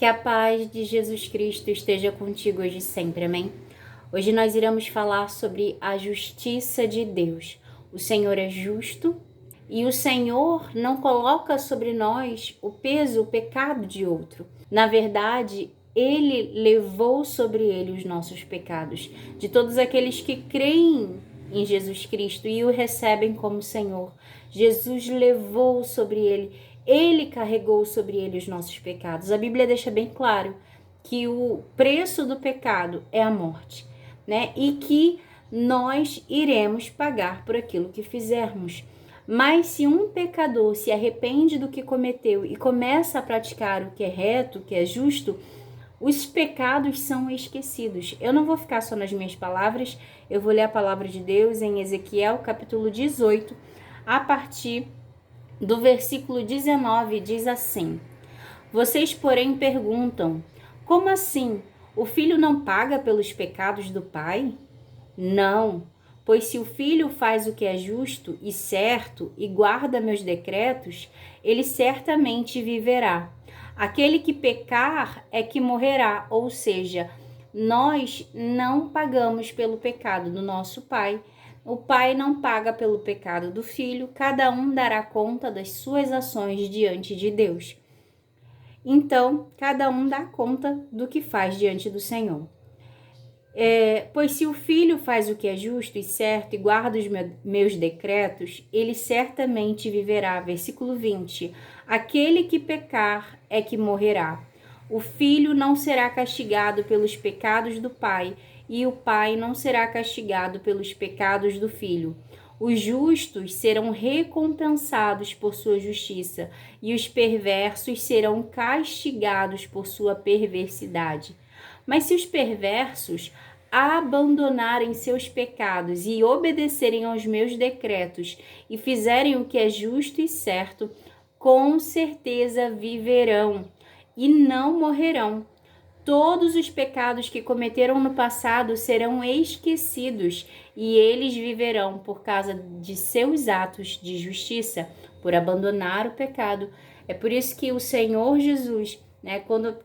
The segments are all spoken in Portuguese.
Que a paz de Jesus Cristo esteja contigo hoje e sempre, amém? Hoje nós iremos falar sobre a justiça de Deus. O Senhor é justo e o Senhor não coloca sobre nós o peso, o pecado de outro. Na verdade, Ele levou sobre Ele os nossos pecados, de todos aqueles que creem em Jesus Cristo e o recebem como Senhor. Jesus levou sobre Ele carregou sobre Ele os nossos pecados. A Bíblia deixa bem claro que o preço do pecado é a morte, né? E que nós iremos pagar por aquilo que fizermos. Mas se um pecador se arrepende do que cometeu e começa a praticar o que é reto, o que é justo, os pecados são esquecidos. Eu não vou ficar só nas minhas palavras, eu vou ler a palavra de Deus em Ezequiel, capítulo 18, a partir do versículo 19, diz assim: Vocês, porém, perguntam, como assim? O filho não paga pelos pecados do pai? Não, pois se o filho faz o que é justo e certo e guarda meus decretos, ele certamente viverá. Aquele que pecar é que morrerá, ou seja, nós não pagamos pelo pecado do nosso pai. O pai não paga pelo pecado do filho, cada um dará conta das suas ações diante de Deus. Então, cada um dá conta do que faz diante do Senhor. Pois se o filho faz o que é justo e certo e guarda os meus decretos, ele certamente viverá. Versículo 20. Aquele que pecar é que morrerá. O filho não será castigado pelos pecados do pai, e o pai não será castigado pelos pecados do filho. Os justos serão recompensados por sua justiça, e os perversos serão castigados por sua perversidade. Mas se os perversos abandonarem seus pecados e obedecerem aos meus decretos e fizerem o que é justo e certo, com certeza viverão e não morrerão. Todos os pecados que cometeram no passado serão esquecidos e eles viverão por causa de seus atos de justiça, por abandonar o pecado. É por isso que o Senhor Jesus, quando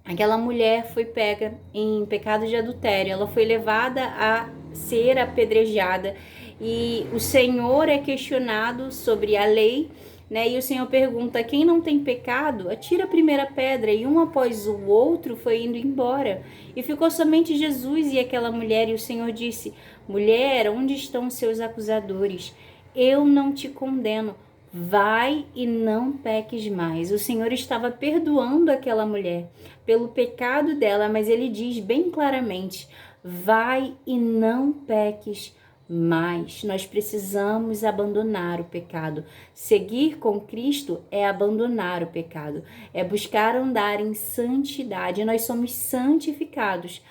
aquela mulher foi pega em pecado de adultério, ela foi levada a ser apedrejada e o Senhor é questionado sobre a lei, e o Senhor pergunta: quem não tem pecado, atira a primeira pedra. E um após o outro foi indo embora. E ficou somente Jesus e aquela mulher. E o Senhor disse: mulher, onde estão os seus acusadores? Eu não te condeno. Vai e não peques mais. O Senhor estava perdoando aquela mulher pelo pecado dela, mas ele diz bem claramente: vai e não peques mais. Nós precisamos abandonar o pecado. Seguir com Cristo é abandonar o pecado, é buscar andar em santidade. Nós somos santificados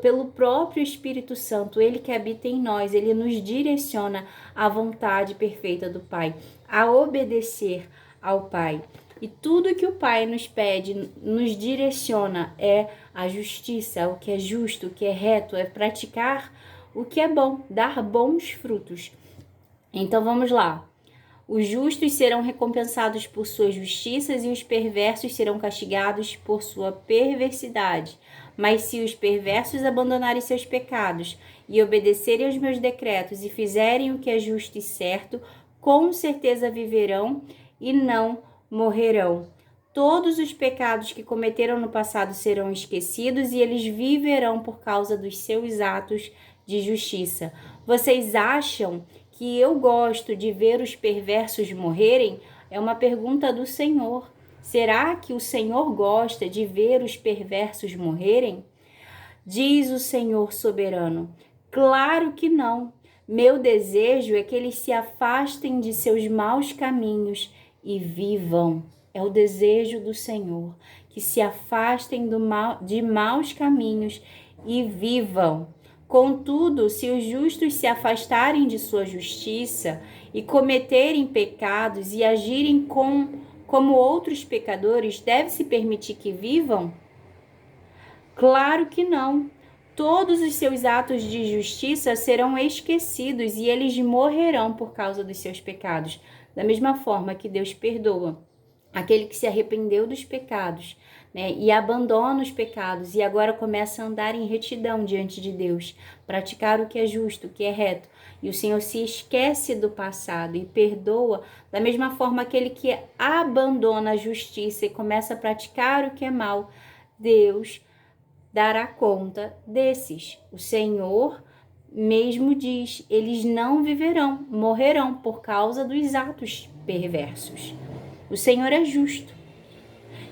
pelo próprio Espírito Santo, ele que habita em nós, ele nos direciona à vontade perfeita do Pai, a obedecer ao Pai. E tudo que o Pai nos pede, nos direciona, é a justiça, o que é justo, o que é reto, é praticar o que é bom, dar bons frutos. Então vamos lá. Os justos serão recompensados por suas justiças e os perversos serão castigados por sua perversidade. Mas se os perversos abandonarem seus pecados e obedecerem aos meus decretos e fizerem o que é justo e certo, com certeza viverão e não morrerão. Todos os pecados que cometeram no passado serão esquecidos e eles viverão por causa dos seus atos de justiça. Vocês acham que eu gosto de ver os perversos morrerem? É uma pergunta do Senhor. Será que o Senhor gosta de ver os perversos morrerem? Diz o Senhor soberano: claro que não. Meu desejo é que eles se afastem de seus maus caminhos e vivam. É o desejo do Senhor, que se afastem de maus caminhos e vivam. Contudo, se os justos se afastarem de sua justiça e cometerem pecados e agirem como outros pecadores, deve-se permitir que vivam? Claro que não. Todos os seus atos de justiça serão esquecidos e eles morrerão por causa dos seus pecados. Da mesma forma que Deus perdoa aquele que se arrependeu dos pecados, né? E abandona os pecados e agora começa a andar em retidão diante de Deus, praticar o que é justo, o que é reto. E o Senhor se esquece do passado e perdoa da mesma forma aquele que abandona a justiça e começa a praticar o que é mal. Deus dará conta desses. O Senhor mesmo diz, eles não viverão, morrerão por causa dos atos perversos. O Senhor é justo.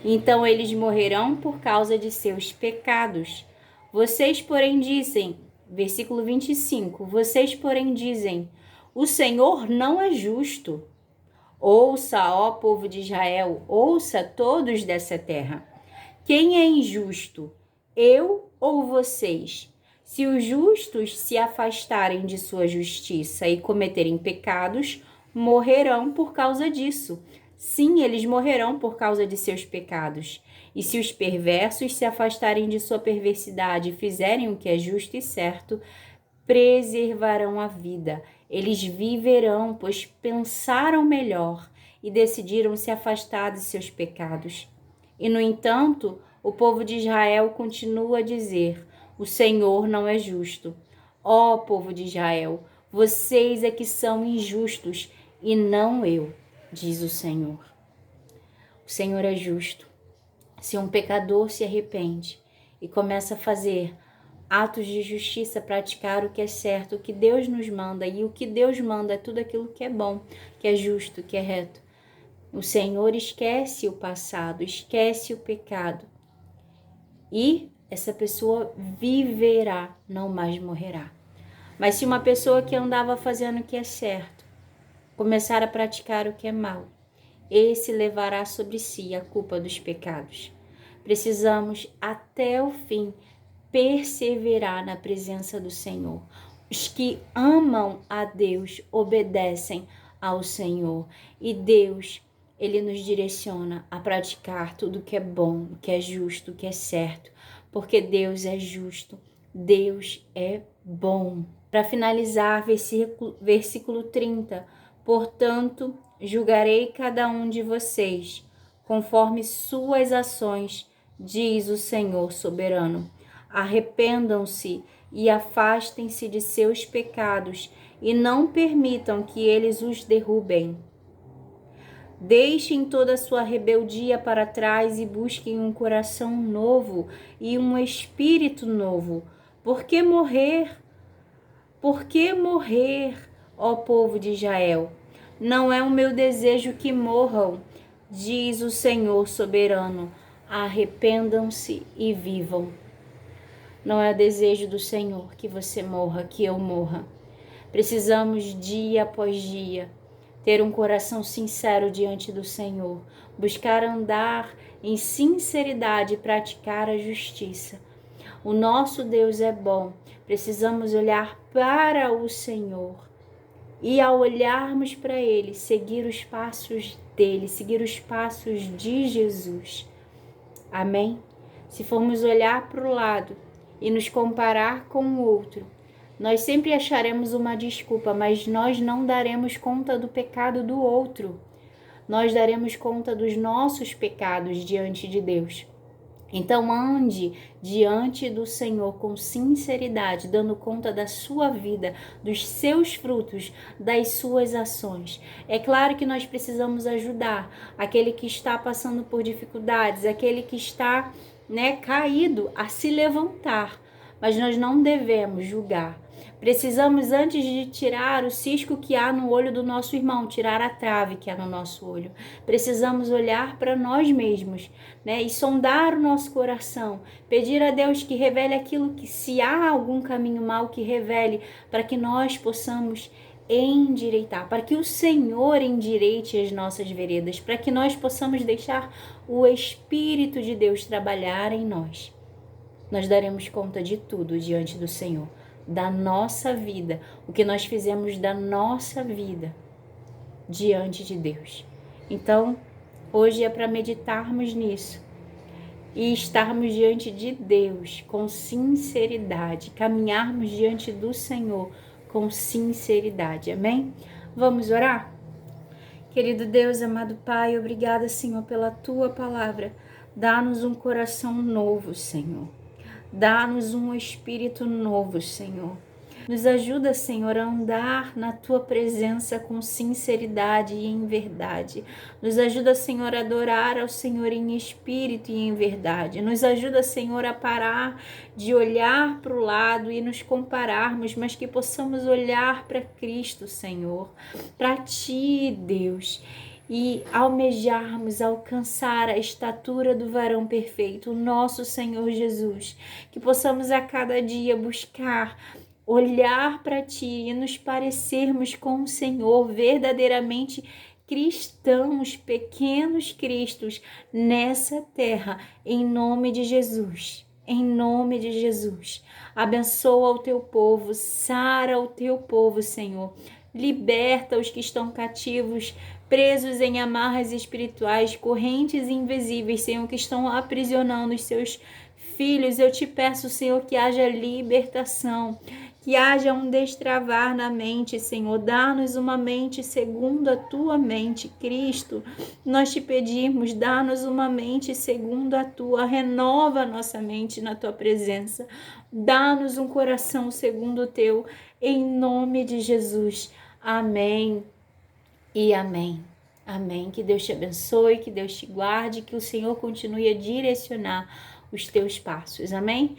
Então eles morrerão por causa de seus pecados. Vocês, porém, dizem, versículo 25, vocês, porém, dizem, o Senhor não é justo. Ouça, ó povo de Israel, ouça todos dessa terra. Quem é injusto? Eu ou vocês? Se os justos se afastarem de sua justiça e cometerem pecados, morrerão por causa disso. Sim, eles morrerão por causa de seus pecados. E se os perversos se afastarem de sua perversidade e fizerem o que é justo e certo, preservarão a vida. Eles viverão, pois pensaram melhor e decidiram se afastar de seus pecados. E, no entanto, o povo de Israel continua a dizer, o Senhor não é justo. Ó povo de Israel, vocês é que são injustos e não eu, diz o Senhor. O Senhor é justo. Se um pecador se arrepende e começa a fazer atos de justiça, praticar o que é certo, o que Deus nos manda, e o que Deus manda é tudo aquilo que é bom, que é justo, que é reto. O Senhor esquece o passado, esquece o pecado. E essa pessoa viverá, não mais morrerá. Mas se uma pessoa que andava fazendo o que é certo, começar a praticar o que é mal, esse levará sobre si a culpa dos pecados. Precisamos até o fim perseverar na presença do Senhor. Os que amam a Deus obedecem ao Senhor. E Deus, Ele nos direciona a praticar tudo que é bom, que é justo, que é certo. Porque Deus é justo, Deus é bom. Para finalizar, versículo 30. Portanto, julgarei cada um de vocês, conforme suas ações, diz o Senhor soberano. Arrependam-se e afastem-se de seus pecados e não permitam que eles os derrubem. Deixem toda a sua rebeldia para trás e busquem um coração novo e um espírito novo. Por que morrer? Por que morrer, ó povo de Israel? Não é o meu desejo que morram, diz o Senhor soberano. Arrependam-se e vivam. Não é o desejo do Senhor que você morra, que eu morra. Precisamos, dia após dia, ter um coração sincero diante do Senhor, buscar andar em sinceridade e praticar a justiça. O nosso Deus é bom, precisamos olhar para o Senhor e, ao olharmos para Ele, seguir os passos dele, seguir os passos de Jesus. Amém? Se formos olhar para o lado e nos comparar com o outro, nós sempre acharemos uma desculpa, mas nós não daremos conta do pecado do outro. Nós daremos conta dos nossos pecados diante de Deus. Então ande diante do Senhor com sinceridade, dando conta da sua vida, dos seus frutos, das suas ações. É claro que nós precisamos ajudar aquele que está passando por dificuldades, aquele que está, caído, a se levantar, mas nós não devemos julgar. Precisamos, antes de tirar o cisco que há no olho do nosso irmão, tirar a trave que há no nosso olho. Precisamos olhar para nós mesmos, e sondar o nosso coração. Pedir a Deus que revele aquilo que, se há algum caminho mau, que revele, para que nós possamos endireitar, para que o Senhor endireite as nossas veredas, para que nós possamos deixar o Espírito de Deus trabalhar em nós. Nós daremos conta de tudo diante do Senhor, da nossa vida, o que nós fizemos da nossa vida diante de Deus. Então, hoje é para meditarmos nisso e estarmos diante de Deus com sinceridade, caminharmos diante do Senhor com sinceridade. Amém? Vamos orar? Querido Deus, amado Pai, obrigada, Senhor, pela Tua palavra. Dá-nos um coração novo, Senhor. Dá-nos um espírito novo, Senhor. Nos ajuda, Senhor, a andar na Tua presença com sinceridade e em verdade. Nos ajuda, Senhor, a adorar ao Senhor em espírito e em verdade. Nos ajuda, Senhor, a parar de olhar para o lado e nos compararmos, mas que possamos olhar para Cristo, Senhor, para Ti, Deus, e almejarmos alcançar a estatura do varão perfeito, o nosso Senhor Jesus. Que possamos a cada dia buscar olhar para Ti e nos parecermos com o Senhor, verdadeiramente cristãos, pequenos cristos nessa terra, em nome de Jesus. Em nome de Jesus. Abençoa o Teu povo, sara o Teu povo, Senhor. Liberta os que estão cativos, presos em amarras espirituais, correntes invisíveis, Senhor, que estão aprisionando os Seus filhos. Eu te peço, Senhor, que haja libertação, que haja um destravar na mente, Senhor. Dá-nos uma mente segundo a Tua mente, Cristo. Nós te pedimos, dá-nos uma mente segundo a Tua. Renova a nossa mente na Tua presença. Dá-nos um coração segundo o Teu, em nome de Jesus. Amém e amém. Amém. Que Deus te abençoe, que Deus te guarde, que o Senhor continue a direcionar os teus passos. Amém?